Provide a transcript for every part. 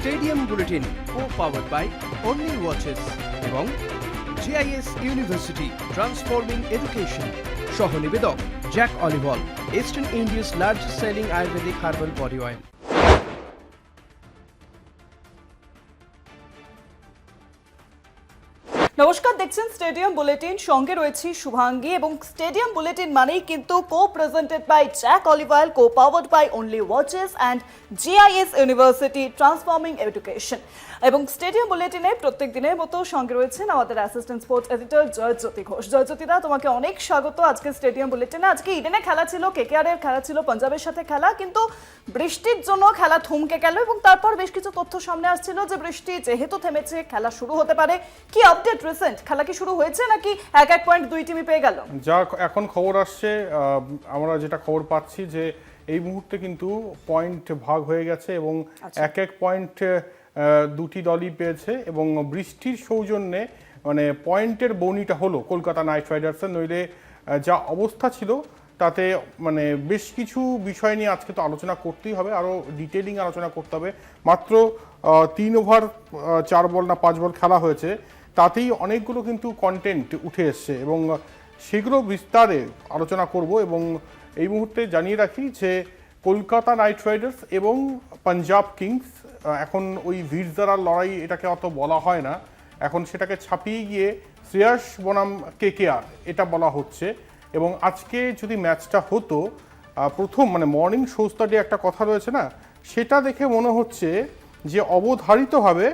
Stadium bulletin co-powered by Only Watches এবং GIS University Transforming Education সহ-নিবেদক Jack olive oil, Eastern India's largest selling Ayurvedic herbal body oil. নমস্কার, দেখছেন stadium bulletin, সঙ্গে রয়েছি শুভাঙ্গী এবং stadium bulletin মানেই কিন্তু co-presented by Jack olive oil, co-powered by only watches and GIS university transforming education. এবং stadium বুলেটিনে প্রত্যেক দিনের মতো সঙ্গে রয়েছেন আমাদের assistant sports editor Joyjyoti Ghosh. জয়জ্যোতিদা, তোমাকে অনেক স্বাগত আজকে স্টেডিয়াম বুলেটিনে। আজকে ইডেনে খেলা ছিল, কেকেআর এর খেলা ছিল, পাঞ্জাবের সাথে খেলা, কিন্তু বৃষ্টির জন্য খেলা থমকে গেল এবং তারপর বেশ কিছু তথ্য সামনে আসছিল যে বৃষ্টি যেহেতু থেমেছে খেলা শুরু হতে পারে। কি আপডেট রিসেন্ট? খেলা কি শুরু হয়েছে নাকি এক পয়েন্ট দুই টিমই পেয়ে গেল? যা এখন খবর আসছে, আমরা যেটা খবর পাচ্ছি যে এই মুহূর্তে কিন্তু পয়েন্ট ভাগ হয়ে গেছে এবং এক পয়েন্ট দুটি দলই পেয়েছে এবং বৃষ্টির সৌজন্যে মানে পয়েন্টের বৌনিটা হলো কলকাতা নাইট রাইডার্সের। নইলে যা অবস্থা ছিল তাতে মানে বেশ কিছু বিষয় নিয়ে আজকে তো আলোচনা করতেই হবে, আরও ডিটেলিং আলোচনা করতে হবে। মাত্র 3 ওভার 4 বল না 5 বল খেলা হয়েছে, তাতেই অনেকগুলো কিন্তু কন্টেন্ট উঠে এসছে এবং সেগুলো বিস্তারে আলোচনা করব। এবং এই মুহূর্তে জানিয়ে রাখি যে কলকাতা নাইট রাইডার্স এবং পাঞ্জাব কিংস এখন ওই ভিড়জারার লড়াই এটাকে অত বলা হয় না, এখন সেটাকে ছাপিয়ে গিয়ে শ্রেয়াস বনাম কেকেআর এটা বলা হচ্ছে। এবং আজকে যদি ম্যাচটা হতো প্রথম মানে মর্নিং শো স্টাডি একটা কথা রয়েছে না, সেটা দেখে মনে হচ্ছে যে অবধারিতভাবে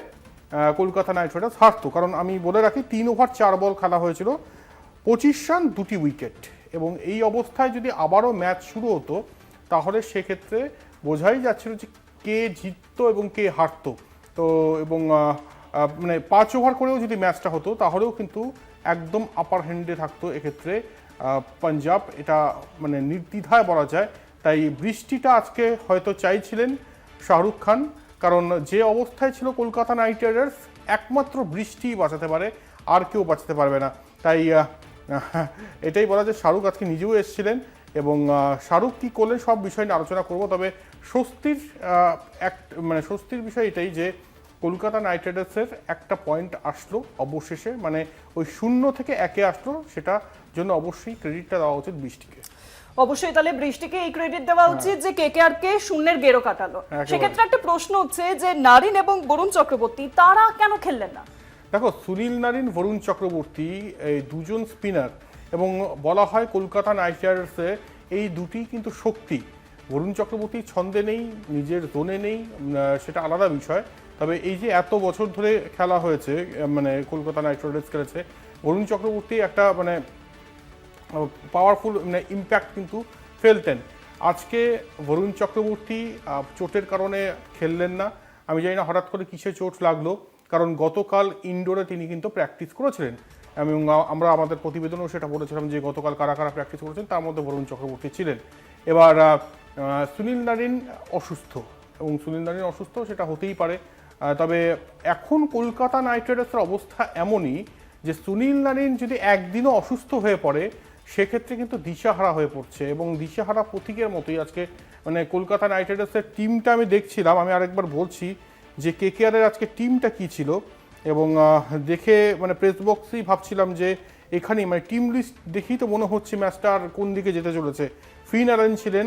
কলকাতা নাইট রাইডার্স হারতো। কারণ আমি বলে রাখি 3 ওভার 4 বল খেলা হয়েছিল, 25 রান 2টি উইকেট। এবং এই অবস্থায় যদি আবারও ম্যাচ শুরু হতো তাহলে সেক্ষেত্রে বোঝাই যাচ্ছিল যে কে জিততো এবং কে হারতো। তো এবং মানে 5 ওভার করেও যদি ম্যাচটা হতো তাহলেও কিন্তু একদম আপার হ্যান্ডে থাকতো এক্ষেত্রে পাঞ্জাব, এটা মানে নির্দ্বিধায় বলা যায়। তাই বৃষ্টিটা আজকে হয়তো চাইছিলেন শাহরুখ খান, কারণ যে অবস্থায় ছিল কলকাতা নাইট রাইডার্স একমাত্র বৃষ্টি বাঁচাতে পারে, আর কেউ বাঁচাতে পারবে না। তাই এটাই বলা যায় শাহরুখ আজকে নিজেও এসেছিলেন এবং শাহরুখ কী করলেন সব বিষয় নিয়ে আলোচনা করব। তবে স্বস্তির বিষয় এটাই যে কলকাতা নাইট রাইডার্সের একটা পয়েন্ট আসলো অবশেষে, মানে ওই 0 থেকে 1 আসলো, সেটা জন্য অবশ্যই ক্রেডিটটা দেওয়া উচিত বৃষ্টিকে। অবশ্যই তাহলে বৃষ্টিকে এই ক্রেডিট দেওয়া উচিত যে কেকেআর কে শূন্যের গেরো কাটালো। সেক্ষেত্রে একটা প্রশ্ন হচ্ছে যে নারিন এবং বরুণ চক্রবর্তী তারা কেন খেললেন না? দেখো, সুনীল নারিন, বরুণ চক্রবর্তী এই দুজন স্পিনার এবং বলা হয় কলকাতা নাইট রাইডার্সে এই দুটি কিন্তু শক্তি। বরুণ চক্রবর্তী ছন্দে নেই, নিজের জোনে নেই, সেটা আলাদা বিষয়। তবে এই যে এত বছর ধরে খেলা হয়েছে, মানে কলকাতা নাইট রাইডার্স খেলেছে, বরুণ চক্রবর্তী একটা মানে পাওয়ারফুল মানে ইম্প্যাক্ট কিন্তু ফেলতেন। আজকে বরুণ চক্রবর্তী চোটের কারণে খেললেন না। আমি জানি না হঠাৎ করে কিসে চোট লাগলো, কারণ গতকাল ইনডোরে তিনি কিন্তু প্র্যাকটিস করেছিলেন এবং আমরা আমাদের প্রতিবেদনেও সেটা বলেছিলাম যে গতকাল কারা কারা প্র্যাকটিস করেছেন, তার মধ্যে বরুণ চক্রবর্তী ছিলেন। এবার সুনীল নারিন অসুস্থ এবং সুনীল নারিন অসুস্থ সেটা হতেই পারে। তবে এখন কলকাতা নাইট রাইডার্সের অবস্থা এমনই যে সুনীল নারিন যদি একদিনও অসুস্থ হয়ে পড়ে সেক্ষেত্রে কিন্তু দিশাহারা হয়ে পড়ছে এবং দিশাহারা প্রতীকের মতোই আজকে মানে কলকাতা নাইট রাইডার্সের টিমটা আমি দেখছিলাম। আমি আরেকবার বলছি যে কেকেআরের আজকে টিমটা কী ছিল এবং দেখে মানে প্রেস বক্সেই ভাবছিলাম যে এখানেই মানে টিম লিস্ট দেখেই তো মনে হচ্ছে ম্যাচটা আর কোন দিকে যেতে চলেছে। ফিন অ্যালেন ছিলেন,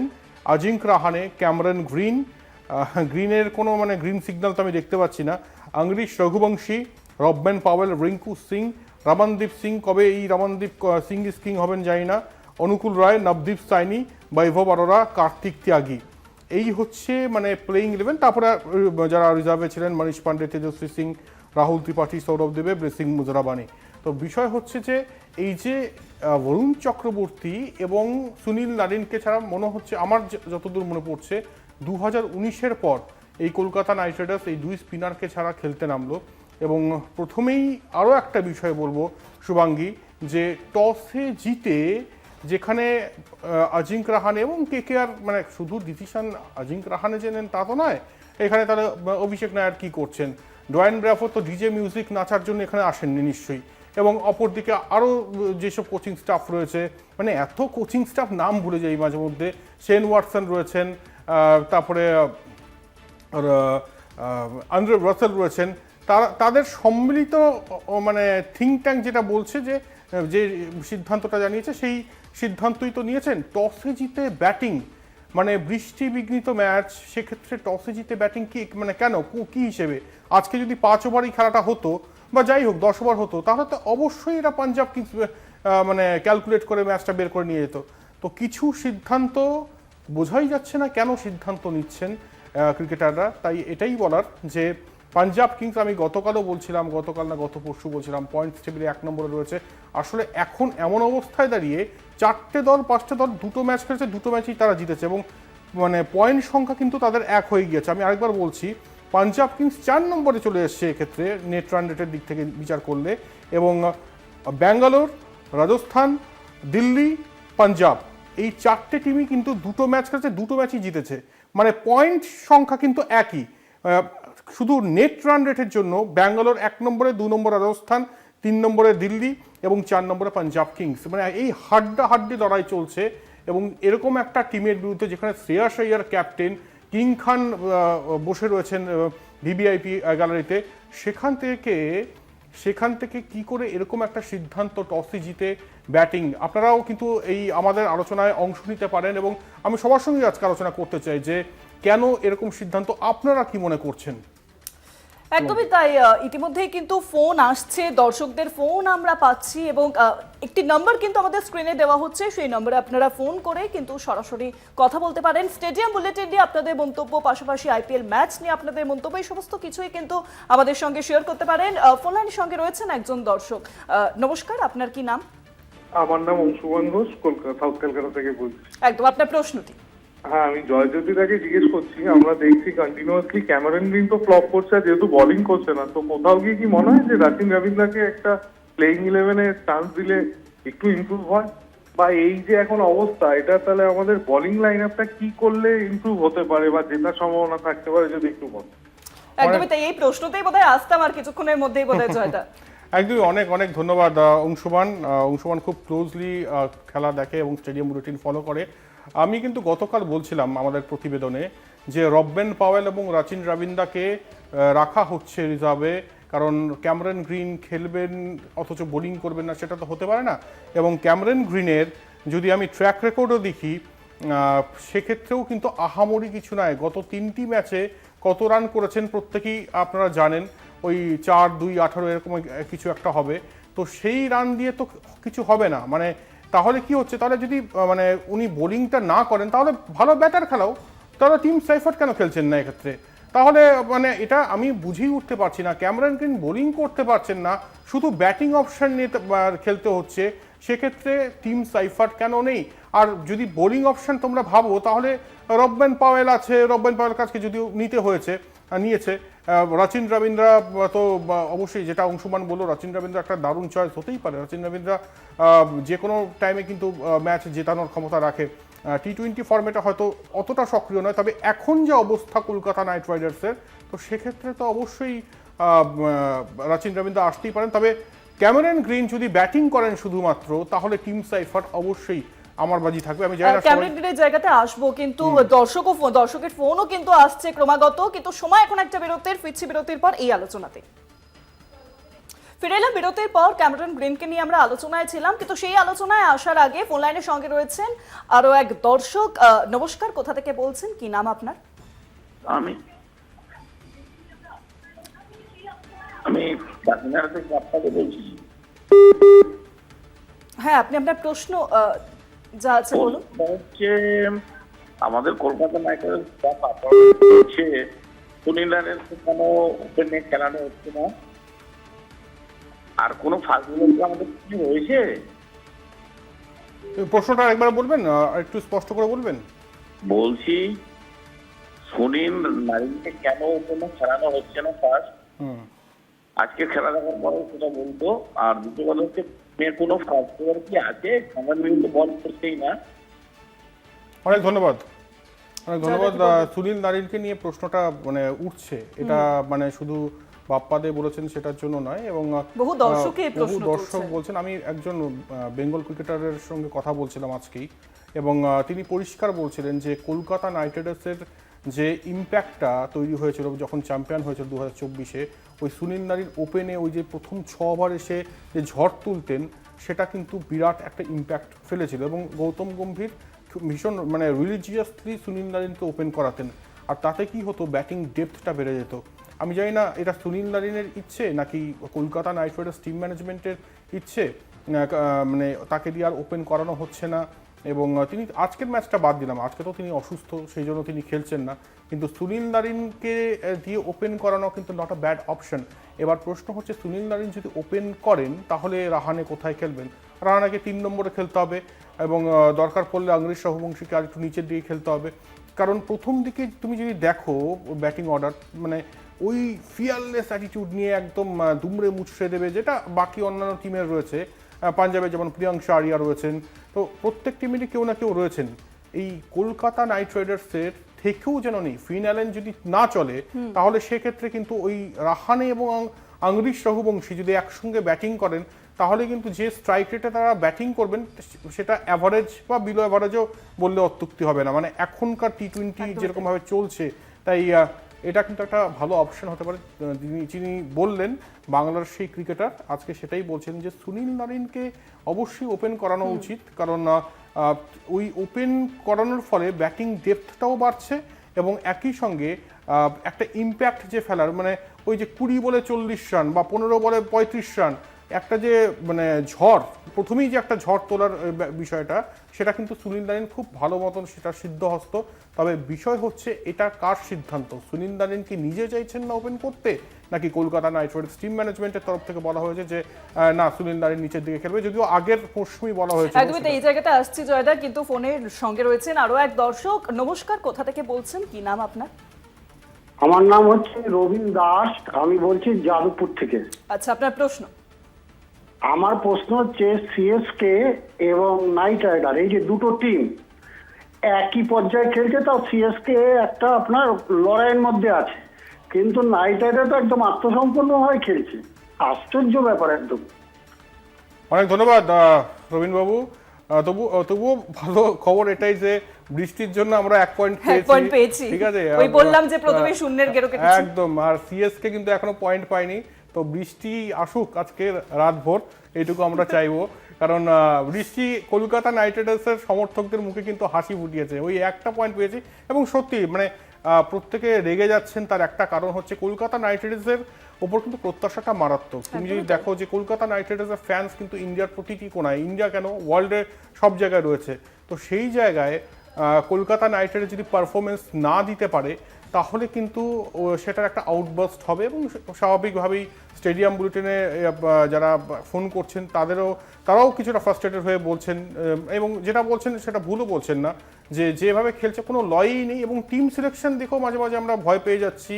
আজিঙ্ক রাহানে, ক্যামেরন গ্রিন, গ্রিনের কোনো মানে গ্রিন সিগন্যাল তো আমি দেখতে পাচ্ছি না, অঙ্গরিশ রঘুবংশী, রবম্যান পাওয়েল, রিঙ্কু সিং, রমনদীপ সিং, কবে এই রমনদীপ সিং ইজ কিং হবেন জানি না, অনুকূল রায়, নবদীপ সাইনি, বৈভব অরোরা, কার্তিক ত্যাগী, এই হচ্ছে মানে প্লেইং 11। তারপরে যারা রিজার্ভে ছিলেন মনীষ পান্ডে, তেজস্বী সিং, রাহুল ত্রিপাঠী, সৌরভ দেবে, ব্লেসিং মুজরাবানি। তো বিষয় হচ্ছে যে এই যে বরুণ চক্রবর্তী এবং সুনীল নারিনকে ছাড়া মনে হচ্ছে আমার যতদূর মনে পড়ছে 2019-এর পর এই কলকাতা নাইট রাইডার্স এই দুই স্পিনারকে ছাড়া খেলতে নামলো। এবং প্রথমেই আরও একটা বিষয় বলবো শুভাঙ্গী, যে টসে জিতে যেখানে আজিঙ্ক রাহানে এবং কেকেআর মানে শুধু ডিসিশন আজিঙ্ক রাহানে যে নেন তা তো নয়, এখানে তাহলে অভিষেক নায়ার কী করছেন, ডোয়েন ব্রাভো তো ডিজে মিউজিক নাচার জন্য এখানে আসেননি নিশ্চয়ই। এবং অপরদিকে আরও যেসব কোচিং স্টাফ রয়েছে, মানে এত কোচিং স্টাফ নাম ভুলে যাই মাঝে মধ্যে, শেন ওয়াটসন রয়েছেন, তারপরে আন্দ্রে রাসেল রয়েছেন, তাদের সম্মিলিত মানে থিঙ্ক ট্যাঙ্ক যেটা বলছে যে সিদ্ধান্তটা জানিয়েছে সেই সিদ্ধান্তই তো নিয়েছেন। টসে জিতে ব্যাটিং, মানে বৃষ্টি বিঘ্নিত ম্যাচ, সেক্ষেত্রে টসে জিতে ব্যাটিং কি মানে কেন, কি হিসেবে? আজকে যদি 5 ওভারই খেলাটা হতো বা যাই হোক 10 ওভার হতো, তাহলে তো অবশ্যই এরা পাঞ্জাব কিংস মানে ক্যালকুলেট করে ম্যাচটা বের করে নিয়ে যেত। তো কিছু সিদ্ধান্ত বোঝাই যাচ্ছে না কেন সিদ্ধান্ত নিচ্ছেন ক্রিকেটাররা। তাই এটাই বলার যে পাঞ্জাব কিংস, আমি গতকালও বলছিলাম, গত পরশু বলছিলাম, পয়েন্টস টেবিলে 1 নম্বরে রয়েছে। আসলে এখন এমন অবস্থায় দাঁড়িয়ে 4টে দল 5টে দল 2টো ম্যাচ খেলেছে, 2টো ম্যাচই তারা জিতেছে এবং মানে পয়েন্ট সংখ্যা কিন্তু তাদের 1 হয়ে গিয়েছে। আমি আরেকবার বলছি, পাঞ্জাব কিংস 4 নম্বরে চলে এসছে এক্ষেত্রে নেট রান রেটের দিক থেকে বিচার করলে, এবং ব্যাঙ্গালোর, রাজস্থান, দিল্লি, পাঞ্জাব এই 4টে টিমই কিন্তু 2টো ম্যাচ খেলেছে, 2টো ম্যাচই জিতেছে। মানে পয়েন্ট সংখ্যা কিন্তু একই, শুধু নেট রান রেটের জন্য ব্যাঙ্গালোর 1 নম্বরে, 2 নম্বরে রাজস্থান, 3 নম্বরে দিল্লি এবং 4 নম্বরে পাঞ্জাব কিংস। মানে এই হাড্ডাহাড্ডি লড়াই চলছে এবং এরকম একটা টিমের বিরুদ্ধে যেখানে শ্রেয়াস আইয়ার ক্যাপ্টেন, কিং খান বসে রয়েছেন ভিভিআইপি গ্যালারিতে, সেখান থেকে কি করে এরকম একটা সিদ্ধান্ত, টসে জিতে ব্যাটিং? আপনারাও কিন্তু এই আমাদের আলোচনায় অংশ নিতে পারেন এবং আমি সবার সঙ্গে আজকে আলোচনা করতে চাই যে কেন এরকম সিদ্ধান্ত, আপনারা কি মনে করছেন? একদমই তাই। ইতিমধ্যেই কিন্তু ফোন আসছে, দর্শকদের ফোন আমরা পাচ্ছি এবং একটি নাম্বার কিন্তু আমাদের স্ক্রিনে দেওয়া হচ্ছে, সেই নম্বরে আপনারা ফোন করে কিন্তু সরাসরি কথা বলতে পারেন। স্টেডিয়াম বুলেটিন নিয়ে আপনাদের মন্তব্য, পাশাপাশি আইপিএল ম্যাচ নিয়ে আপনাদের মন্তব্য, এই সমস্ত কিছুই কিন্তু আমাদের সঙ্গে শেয়ার করতে পারেন। ফোন লাইনের সঙ্গে রয়েছেন একজন দর্শক। নমস্কার, আপনার কি নাম? আমার নাম অংশুমান ঘোষ, কলকাতা, সাউথ কলকাতা থেকে বলছি। একদম, আপনার প্রশ্নটি। হ্যাঁ, আমি জয়জ্যোতিদাকে জিজ্ঞেস করছি, আমরা দেখছি কন্টিনিউয়াসলি ক্যামেরন গ্রিন তো ফ্লপ করছে, আর যেহেতু বোলিং করছে না, তো কোথাও গিয়ে কি মনে হয় যে রাচিন রবীন্দ্রকে একটা প্লেইং 11-এ চান্স দিলে একটু ইমপ্রুভ হয়? বা এই যে এখন অবস্থা, এটা তাহলে আমাদের বোলিং লাইন আপটা কি করলে ইমপ্রুভ হতে পারে বা জেতার সম্ভাবনা থাকতে পারে, যদি একটু বলেন। একদমই তাই, এই প্রশ্নতেই বোধহয় আসতাম আর কিছুক্ষণের মধ্যেই বোধহয় জয়দা। একদমই অনেক ধন্যবাদ অংশুমান খুব ক্লোজলি খেলা দেখে এবং স্টেডিয়াম রুটিন ফলো করে। আমি কিন্তু গতকাল বলছিলাম আমাদের প্রতিবেদনে যে রববেন পাওয়েল এবং রাচিন রবীন্দ্রকে রাখা হচ্ছে রিজার্ভে, কারণ ক্যামেরন গ্রিন খেলবেন অথচ বোলিং করবেন না, সেটা তো হতে পারে না। এবং ক্যামেরন গ্রিনের যদি আমি ট্র্যাক রেকর্ডও দেখি, সেক্ষেত্রেও কিন্তু আহামরি কিছু নয়। গত 3টি ম্যাচে কত রান করেছেন প্রত্যেকেই আপনারা জানেন, ওই 4-2-18 এরকম কিছু একটা হবে। তো সেই রান দিয়ে তো কিছু হবে না। মানে তাহলে কি হচ্ছে, তাহলে যদি মানে উনি বোলিংটা না করেন তাহলে ভালো ব্যাটার খেলাও, তাহলে টিম সাইফার্ট কেন খেলছেন না এক্ষেত্রে? তাহলে মানে এটা আমি বুঝেই উঠতে পারছি না। ক্যামেরন গ্রিন বোলিং করতে পারছেন না, শুধু ব্যাটিং অপশন নিয়ে খেলতে হচ্ছে, সেক্ষেত্রে টিম সাইফার্ট কেন নেই? আর যদি বোলিং অপশন তোমরা ভাবো, তাহলে রববেন পাওয়েল আছে, রববেন পাওয়েল কাজকে যদিও নিয়েছে রাচিন রবীন্দ্র, তো অবশ্যই যেটা অংশুমান বললো, রাচিন রবীন্দ্র একটা দারুণ চয়েস হতেই পারে। রাচিন রবীন্দ্র যে কোনো টাইমে কিন্তু ম্যাচ জেতানোর ক্ষমতা রাখে। টি20 ফর্মেটে হয়তো অতটা সক্রিয় নয়, তবে এখন যে অবস্থা কলকাতা নাইট রাইডার্সের, তো সেক্ষেত্রে তো অবশ্যই রাচিন রবীন্দ্র আসতেই পারেন। তবে ক্যামেরন গ্রিন যদি ব্যাটিং করেন শুধুমাত্র, তাহলে টিম সাইফার্ট অবশ্যই আমার বাজি থাকবে। আমি জানি না ক্যামেরন গ্রিনের জায়গাতে আসবো, কিন্তু দর্শকের ফোনও কিন্তু আসছে ক্রমাগত, কিন্তু সময় এখন একটা ফিরছি বিরতির পর এই আলোচনাতে। ফিরে এলাম বিরতির পর। ক্যামেরন গ্রিনকে নিয়ে আমরা আলোচনায় ছিলাম, কিন্তু সেই আলোচনায় আসার আগে ফোন লাইনের সঙ্গে রয়েছেন আরো এক দর্শক। নমস্কার, কোথা থেকে বলছেন, কি নাম আপনার? আমি কাকিনাড়া থেকে আপনাকে বলছি। হ্যাঁ, আপনি আপনার প্রশ্ন যা আছে বলুন। হচ্ছে আমাদের কলকাতা নাইট রাইডার্স সুনীল নারিনের কোনো ওপেনে খেলানো হচ্ছে না, আর কোনো ফাস্ট বোলার আমাদের কি রয়েছে? প্রশ্নটা একবার বলবেন, একটু স্পষ্ট করে বলবেন। বলছি সুনীল নারিনকে কেন ওপেনে খেলানো হচ্ছে না, ফার্স্ট আজকে খেলা দেখার পরে সেটা বলতো। আর দ্বিতীয় কথা হচ্ছে কোনো ফাস্ট বোলার কি আছে? আমার কিন্তু বল করছেই না। অনেক ধন্যবাদ। সুনীল নারিনকে নিয়ে প্রশ্নটা মানে উঠছে, এটা মানে শুধু বাপ্পাদে বলেছেন সেটার জন্য নয়, এবং বহু দর্শক বলছেন। আমি একজন বেঙ্গল ক্রিকেটারের সঙ্গে কথা বলছিলাম আজকেই, এবং তিনি পরিষ্কার বলছিলেন যে কলকাতা নাইট রাইডার্সের যে ইম্প্যাক্টটা তৈরি হয়েছিল যখন চ্যাম্পিয়ন হয়েছিল 2024-এ, ওই সুনীল নারিন ওপেনে ওই যে প্রথম 6 ওভার এসে যে ঝড় তুলতেন সেটা কিন্তু বিরাট একটা ইম্প্যাক্ট ফেলেছিল। এবং গৌতম গম্ভীর ভীষণ মানে রিলিজিয়াসলি সুনীল নারিনকে ওপেন করাতেন, আর তাতে কি হতো, ব্যাটিং ডেপথটা বেড়ে যেত। আমি জানি না এটা সুনীল নারিনের ইচ্ছে নাকি কলকাতা নাইট রাইডার্স টিম ম্যানেজমেন্টের ইচ্ছে, মানে তাকে দিয়ে আর ওপেন করানো হচ্ছে না। এবং তিনি আজকের ম্যাচটা বাদ দিলাম, আজকে তো তিনি অসুস্থ, সেই জন্য তিনি খেলছেন না, কিন্তু সুনীল নারিনকে দিয়ে ওপেন করানো কিন্তু নট আ ব্যাড অপশন। এবার প্রশ্ন হচ্ছে সুনীল নারিন যদি ওপেন করেন তাহলে রাহানে কোথায় খেলবেন? রাহানাকে 3 নম্বরে খেলতে হবে এবং দরকার পড়লে আংরিশ রঘুবংশীকে আর একটু নিচের দিকে খেলতে হবে। কারণ প্রথম দিকে তুমি যদি দেখো ব্যাটিং অর্ডার, মানে ওই ফিয়ারলেস অ্যাটিটিউড নিয়ে একদম দুমড়ে মুচড়ে দেবে, যেটা বাকি অন্যান্য টিমের রয়েছে। পাঞ্জাবে যেমন প্রিয়াংশা আরিয়া রয়েছেন, তো প্রত্যেক টিমেরই কেউ না কেউ রয়েছেন। এই কলকাতা নাইট রাইডার্সের থেকেও যেন নেই। ফিন অ্যালেন যদি না চলে তাহলে সেক্ষেত্রে কিন্তু ওই রাহানে এবং আংরিশ রঘুবংশী যদি একসঙ্গে ব্যাটিং করেন তাহলে কিন্তু যে স্ট্রাইক রেটে তারা ব্যাটিং করবেন সেটা অ্যাভারেজ বা বিলো অ্যাভারেজও বললে অত্যুক্তি হবে না। মানে এখনকার টি-20 যেরকমভাবে চলছে, তাই এটা কিন্তু একটা ভালো অপশন হতে পারে। যিনি বললেন বাংলার সেই ক্রিকেটার আজকে সেটাই বলছেন যে সুনীল নারিনকে অবশ্যই ওপেন করানো উচিত, কারণ ওই ওপেন করানোর ফলে ব্যাটিং ডেপথটাও বাড়ছে এবং একই সঙ্গে একটা ইম্প্যাক্ট যে ফেলার, মানে ওই যে 20 বলে 40 রান বা 15 বলে 35 রান, একটা যে মানে ঝড়, প্রথমেই যে একটা ঝড় তোলার বিষয়টা, সেটা কিন্তু সুনীল নারিন খুব ভালো মতন সেটা সিদ্ধহস্ত। তবে বিষয় হচ্ছে এটা কার সিদ্ধান্ত? সুনীল নারিন কি নিজে চাইছেন না ওপেন করতে, নাকি কলকাতা নাইট রাইডার্স টিম ম্যানেজমেন্টের তরফ থেকে বলা হয়েছে যে না, সুনীল নারিন নিচের দিকে খেলবে, যদিও আগের মৌসুমেই বলা হয়েছে। একদমই তো, এই জায়গাটা আসছি জয়দা, কিন্তু ফোনের সঙ্গে রয়েছেন আরো এক দর্শক। নমস্কার, কোথা থেকে বলছেন, কি নাম আপনার? আমার নাম হচ্ছে রবীন দাস, আমি বলছি যাদবপুর থেকে। আচ্ছা, আপনার প্রশ্ন। আমার প্রশ্ন হচ্ছে সিএসকে এবং নাইট রাইডার, এই যে দুটো টিম একই পর্যায়ে খেলছে, তাও সিএসকে একটা আপনার লড়াইয়ের মধ্যে আছে, কিন্তু নাইট রাইডার তো একদম আত্মসম্পন্নভাবে খেলছে। আশ্চর্য ব্যাপার একদম। অনেক ধন্যবাদ রবীনবাবু। তবুও ভালো খবর এটাই যে বৃষ্টির জন্য আমরা 1 পয়েন্ট পেয়েছি, ঠিক আছে। ওই বললাম যে প্রথমে শূন্যের গেরো কেটেছি একদম, আর সিএসকে কিন্তু এখনো পয়েন্ট পায়নি। তো বৃষ্টি আসুক আজকে রাতভর, এইটুকু আমরা চাইবো, কারণ বৃষ্টি কলকাতা নাইট রাইডার্সের সমর্থকদের মুখে কিন্তু হাসি ফুটিয়েছে। ওই একটা পয়েন্ট পেয়েছি এবং সত্যি মানে প্রত্যেকে রেগে যাচ্ছেন, তার একটা কারণ হচ্ছে কলকাতা নাইট রাইডার্সের ওপর কিন্তু প্রত্যাশাটা মারাত্মক। তুমি যদি দেখো যে কলকাতা নাইট রাইডার্সের ফ্যান্স কিন্তু ইন্ডিয়ার প্রতিটি কোনায়, ইন্ডিয়া কেন ওয়ার্ল্ডের সব জায়গায় রয়েছে। তো সেই জায়গায় কলকাতা নাইট রাইডার্স যদি পারফরমেন্স না দিতে পারে তাহলে কিন্তু সেটার একটা আউটবাস্ট হবে এবং স্বাভাবিকভাবেই স্টেডিয়াম বুলেটিনে যারা ফোন করছেন তারাও কিছুটা ফ্রাস্ট্রেটেড হয়ে বলছেন, এবং যেটা বলছেন সেটা ভুলও বলছেন না, যে যেভাবে খেলছে কোনো লয়ই নেই। এবং টিম সিলেকশন দেখেও মাঝে মাঝে আমরা ভয় পেয়ে যাচ্ছি।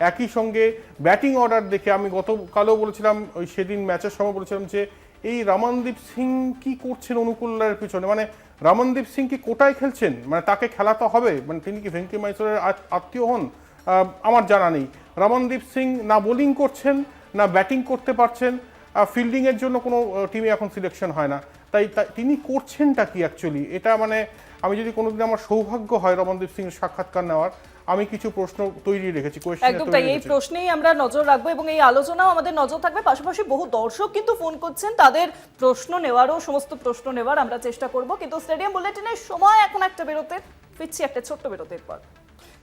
একই সঙ্গে ব্যাটিং অর্ডার দেখে আমি গতকালও বলেছিলাম, ওই সেদিন ম্যাচের সময় বলেছিলাম যে এই রমনদীপ সিং কি করছেন অনুকূলের পিছনে, মানে রমনদীপ সিং কি কোটায় খেলছেন, মানে তাকে খেলাতে হবে, মানে তিনি কি ভেঙ্কি মাইসোরের আত্মীয় হন? আমার জানা নেই। রমনদীপ সিং না বোলিং করছেন না ব্যাটিং করতে পারছেন, ফিল্ডিংয়ের জন্য কোনো টিমে এখন সিলেকশন হয় না, তাই তিনি করছেনটা কি অ্যাকচুয়ালি? এটা মানে আমি যদি কোনোদিন আমার সৌভাগ্য হয় রমনদীপ সিং সাক্ষাৎকার নেওয়ার, আমি কিছু প্রশ্ন তৈরি রেখেছি, একদম তাই, এই প্রশ্নেই আমরা নজর রাখবো এবং এই আলোচনাও আমাদের নজর থাকবে। পাশাপাশি বহু দর্শক কিন্তু ফোন করছেন, তাদের প্রশ্ন নেওয়ারও, সমস্ত প্রশ্ন নেওয়ার আমরা চেষ্টা করব। কিন্তু স্টেডিয়াম বুলেটিনের সময় এখন একটা বেরোতে, ফিরছি একটা ছোট্ট বিরতির পর।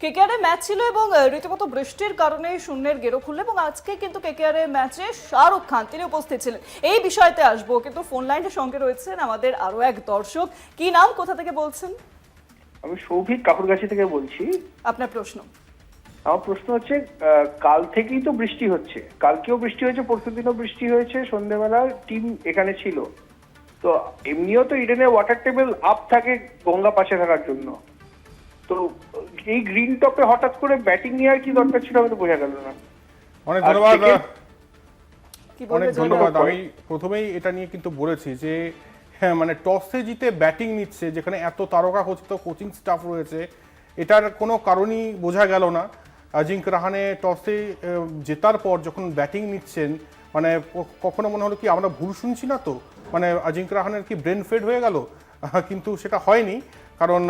কেকেআরের ম্যাচ ছিল এবং রীতিমতো বৃষ্টির কারণে শূন্যের গেরো খুলল, এবং আজকে কিন্তু কেকেআরের ম্যাচে শাহরুখ খান তিনি উপস্থিত ছিলেন। এই বিষয়তে আসবো, কিন্তু ফোন লাইনের সঙ্গে রয়েছেন আমাদের আরো এক দর্শক। কি নাম, কোথা থেকে বলছেন? আমি সৌভিক কাপুরগাছি থেকে বলছি। আপনার প্রশ্ন। আমার প্রশ্ন হচ্ছে, কাল থেকেই তো বৃষ্টি হচ্ছে, কালকেও বৃষ্টি হয়েছে, পরশুদিনও বৃষ্টি হয়েছে, সন্ধ্যেবেলা টিম এখানে ছিল, তো এমনিও তো ইডেনে ওয়াটার টেবিল আপ থাকে গঙ্গা পাশে থাকার জন্য, তো এই গ্রিন টপে হঠাৎ করে ব্যাটিং নেওয়ার কি দরকার ছিল আমি তো বোঝা গেল না। অনেক ধন্যবাদ, কি অনেক বলবেন? ধন্যবাদ। আমি প্রথমেই এটা নিয়ে কিন্তু বলেছি যে হ্যাঁ, মানে টসে জিতে ব্যাটিং নিচ্ছে, যেখানে এত তারকা খচিত কোচিং স্টাফ রয়েছে, এটার কোনো কারণই বোঝা গেল না। আজিঙ্ক রাহানে টসে জেতার পর যখন ব্যাটিং নিচ্ছেন, মানে কখনো মনে হলো কি আমরা ভুল শুনছি না তো, মানে আজিঙ্ক রাহানের কি ব্রেন ফেড হয়ে গেল? কিন্তু সেটা হয়নি, কারণ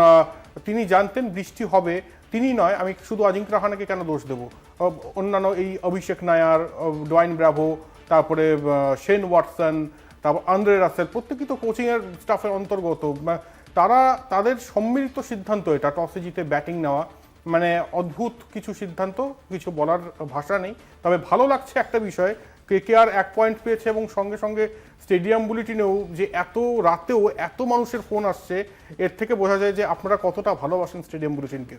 তিনি জানতেন বৃষ্টি হবে। তিনি নয়, আমি শুধু অজিঙ্ক্য রাহানেকে কেন দোষ দেবো, অন্যান্য এই অভিষেক নায়ার, ডোয়াইন ব্রাভো, তারপরে শেন ওয়াটসন, তারপর আন্দ্রে রাসেল, প্রত্যেকেই তো কোচিংয়ের স্টাফের অন্তর্গত। তারা তাদের সম্মিলিত সিদ্ধান্ত এটা, টসে জিতে ব্যাটিং নেওয়া, মানে অদ্ভুত কিছু সিদ্ধান্ত, কিছু বলার ভাষা নেই। তবে ভালো লাগছে একটা বিষয়, কেকেআর 1 পয়েন্ট পেয়েছে এবং সঙ্গে সঙ্গে স্টেডিয়াম বুলেটিনেও যে এত রাতেও এত মানুষের ফোন আসছে, এর থেকে বোঝা যায় যে আপনারা কতটা ভালোবাসেন স্টেডিয়াম বুলেটিনকে।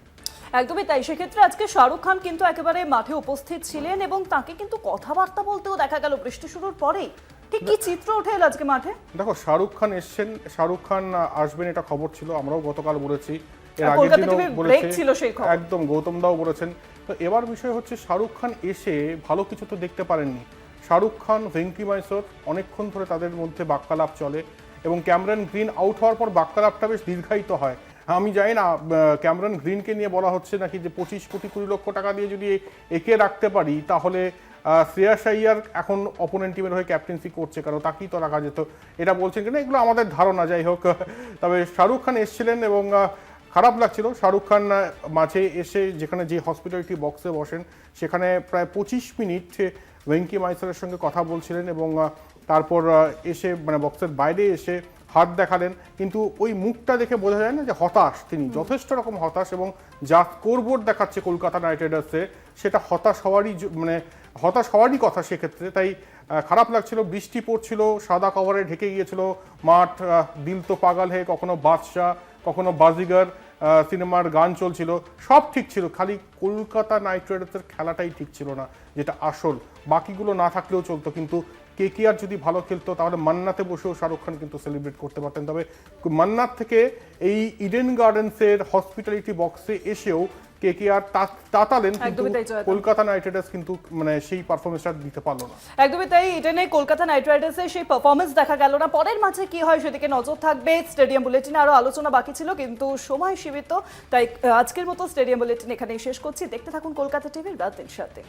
একদমই তাই। সেক্ষেত্রে আজকে শাহরুখ খান কিন্তু একেবারে মাঠে উপস্থিত ছিলেন এবং তাকে কিন্তু কথাবার্তা বলতেও দেখা গেল বৃষ্টি শুরুর পরেই। ঠিক কি চিত্র ওঠে এলো আজকে মাঠে? দেখো, শাহরুখ খান এসছেন, শাহরুখ খান আসবেন এটা খবর ছিল, আমরাও গতকাল বলেছি, এর আগের কলকাতা দিনও টিভির ব্রেক বলেছি, ছিল সেই খবর। একদম গৌতম দাও বলেছেন। তো এবার বিষয় হচ্ছে শাহরুখ খান এসে ভালো কিছু তো দেখতে পারেননি। শাহরুখ খান, ভেঙ্কি মাইসোর অনেকক্ষণ ধরে তাদের মধ্যে বাক্যালাপ চলে এবং ক্যামেরন গ্রিন আউট হওয়ার পর বাক্যালাপটা বেশ দীর্ঘায়িত হয়। আমি জানি না, ক্যামেরন গ্রিনকে নিয়ে বলা হচ্ছে নাকি যে 25 কোটি 20 লক্ষ টাকা দিয়ে যদি একে রাখতে পারি তাহলে শ্রেয়াস আইয়ার এখন অপোনেন্ট টিমের হয়ে ক্যাপ্টেন্সি করছে, কারণ তাকেই তো রাখা যেত, এটা বলছেন কিনা এগুলো আমাদের ধারণা। যাই হোক, তবে শাহরুখ খান এসেছিলেন এবং খারাপ লাগছিল শাহরুখ খান মাঝে এসে যেখানে যে হসপিটালিটি বক্সে বসেন সেখানে প্রায় 25 মিনিট ভেঙ্কি মাইসরের সঙ্গে কথা বলছিলেন এবং তারপর এসে মানে বক্সের বাইরে এসে হাত দেখালেন, কিন্তু ওই মুখটা দেখে বোঝা যায় না যে হতাশ, তিনি যথেষ্ট রকম হতাশ। এবং যা স্কোরবোর্ড দেখাচ্ছে কলকাতা নাইট রাইডার্সে সেটা হতাশ হওয়ারই কথা সেক্ষেত্রে। তাই খারাপ লাগছিল। বৃষ্টি পড়ছিল, সাদা কভারে ঢেকে গিয়েছিল মাঠ, দিল তো পাগল হে, কখনো বাদশাহ, কখনো বাজিগার সিনেমার গান চলছিল, সব ঠিক ছিল, খালি কলকাতা নাইট রাইডার্সের খেলাটাই ঠিক ছিল না, যেটা আসল। বাকিগুলো না থাকলেও চলতো, কিন্তু কেকেআর যদি ভালো খেলতো তাহলে মান্নাতে বসেও শাহরুখ খান কিন্তু সেলিব্রেট করতে পারতেন। তবে মান্নাত থেকে এই ইডেন গার্ডেন্সের হসপিটালিটি বক্সে এসেও কেকেআর তাতালেন, কিন্তু কলকাতা নাইট রাইডার্স কিন্তু মানে সেই পারফরমেন্সটা দিতে পারলো না। একদমই তাই। ইডেনে কলকাতা নাইট রাইডার্সের সেই পারফরমেন্স দেখা গেল না। পরের ম্যাচে কি হয় সেদিকে নজর থাকবে। স্টেডিয়াম বুলেটিনে আরো আলোচনা বাকি ছিল কিন্তু সময় সীমিত, তাই আজকের মতো স্টেডিয়াম বুলেটিন এখানেই শেষ করছি। দেখতে থাকুন কলকাতা টিভির রাত 3 সাথে।